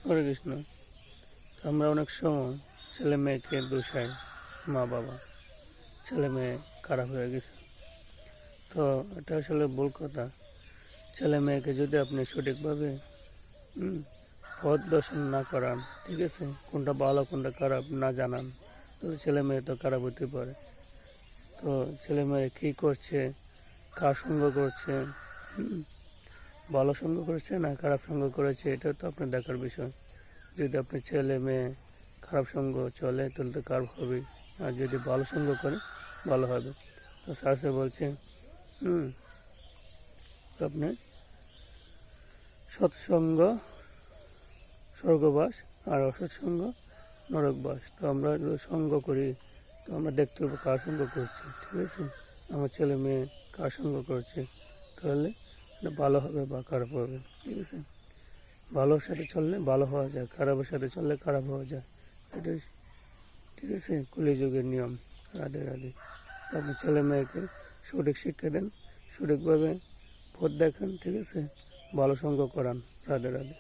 হরে কৃষ্ণ। আমরা অনেক সময় ছেলে মেয়েকে দোষাই, মা বাবা ছেলে মেয়ে খারাপ হয়ে গেছে। তো এটা আসলে ভুল কথা। ছেলে মেয়েকে যদি আপনি সঠিকভাবে পথ দর্শন না করান, ঠিক আছে, কোনটা ভালো কোনটা খারাপ না জানান, তাহলে ছেলে মেয়ে তো খারাপ হতে পারে। তো ছেলে মেয়ে কী করছে, কার সঙ্গ করছে, ভালো সঙ্গ করেছে না খারাপ সঙ্গ করেছে, এটা তো আপনার দেখার বিষয়। যদি আপনার ছেলে মেয়ে খারাপ সঙ্গ চলে তাহলে তো খারাপ হবেই, আর যদি ভালো সঙ্গ করে ভালো হবে। তো শাস্ত্রে বলছে আপনি সৎসঙ্গ স্বর্গবাস আর অসৎসঙ্গ নরকবাস। তো আমরা সঙ্গ করি, তো আমরা দেখতে পাবো কার সঙ্গ করছি, ঠিক আছে। আমার ছেলে মেয়ে কার সঙ্গ করছে, তাহলে এটা ভালো হবে বা খারাপ হবে, ঠিক আছে। ভালোর সাথে চললে ভালো হওয়া যায়, খারাপের সাথে চললে খারাপ হওয়া যায়, এটাই, ঠিক আছে, কলিযুগের নিয়ম। রাধে রাধে। আপনি ছেলে মেয়েকে সঠিক শিক্ষা দেন, সঠিকভাবে পথ দেখান, ঠিক আছে, ভালো সঙ্গ করান। রাধে রাধে।